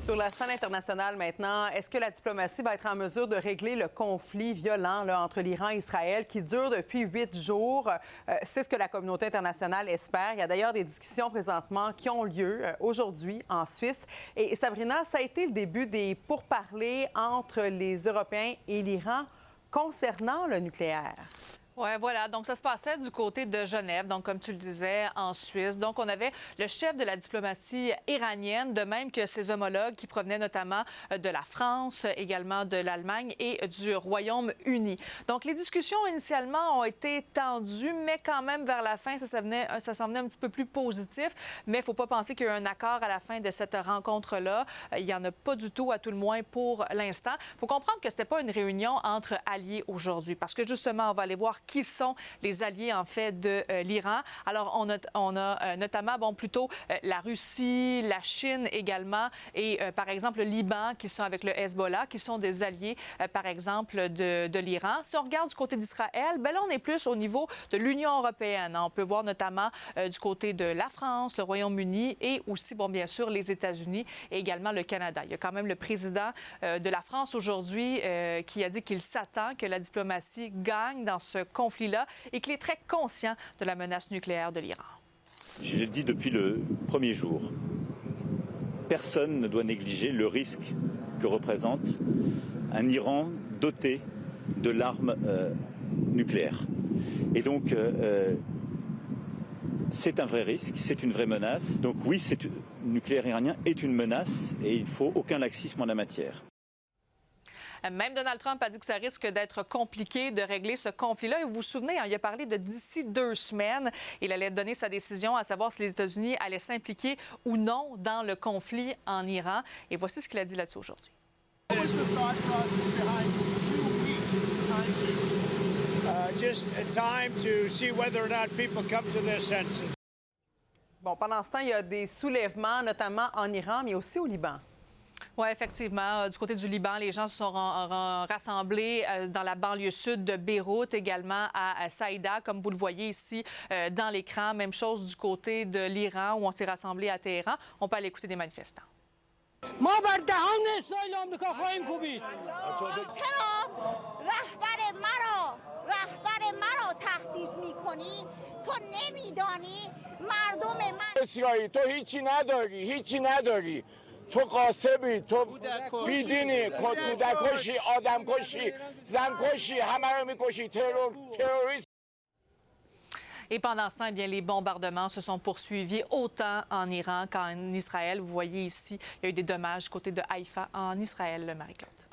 Sur la scène internationale maintenant, est-ce que la diplomatie va être en mesure de régler le conflit violent là, entre l'Iran et Israël qui dure depuis 8 jours? C'est ce que la communauté internationale espère. Il y a d'ailleurs des discussions présentement qui ont lieu aujourd'hui en Suisse. Et Sabrina, ça a été le début des pourparlers entre les Européens et l'Iran concernant le nucléaire. Oui, voilà. Donc, ça se passait du côté de Genève, donc comme tu le disais, en Suisse. Donc, on avait le chef de la diplomatie iranienne, de même que ses homologues qui provenaient notamment de la France, également de l'Allemagne et du Royaume-Uni. Donc, les discussions initialement ont été tendues, mais quand même, vers la fin, ça s'en venait un petit peu plus positif. Mais il ne faut pas penser qu'il y a eu un accord à la fin de cette rencontre-là. Il n'y en a pas du tout, à tout le moins, pour l'instant. Il faut comprendre que ce n'était pas une réunion entre alliés aujourd'hui, parce que justement, on va aller voir qui sont les alliés, en fait, de l'Iran. Alors, on a notamment, plutôt la Russie, la Chine également et, par exemple, le Liban, qui sont avec le Hezbollah, qui sont des alliés, par exemple, de l'Iran. Si on regarde du côté d'Israël, là, on est plus au niveau de l'Union européenne. On peut voir notamment du côté de la France, le Royaume-Uni et aussi, bien sûr, les États-Unis et également le Canada. Il y a quand même le président de la France aujourd'hui qui a dit qu'il s'attend que la diplomatie gagne dans ce conflit-là et qu'il est très conscient de la menace nucléaire de l'Iran. Je l'ai dit depuis le premier jour. Personne ne doit négliger le risque que représente un Iran doté de l'arme nucléaire. Et donc, c'est un vrai risque, c'est une vraie menace. Donc oui, le nucléaire iranien est une menace et il ne faut aucun laxisme en la matière. Même Donald Trump a dit que ça risque d'être compliqué de régler ce conflit-là. Et vous vous souvenez, il a parlé de d'ici 2 semaines, il allait donner sa décision à savoir si les États-Unis allaient s'impliquer ou non dans le conflit en Iran. Et voici ce qu'il a dit là-dessus aujourd'hui. Bon, pendant ce temps, il y a des soulèvements, notamment en Iran, mais aussi au Liban. Oui, effectivement. Du côté du Liban, les gens se sont rassemblés dans la banlieue sud de Beyrouth, également à Saïda, comme vous le voyez ici dans l'écran. Même chose du côté de l'Iran, où on s'est rassemblés à Téhéran. On peut aller écouter des manifestants. تو قاسبی، تو بیدینی، کودک‌کشی، آدم‌کشی، زن‌کشی، همه رو می‌کشی، تروریست. Et pendant ce temps, les bombardements se sont poursuivis autant en Iran qu'en Israël. Vous voyez ici, il y a eu des dommages côté de Haïfa en Israël, Marie-Claude.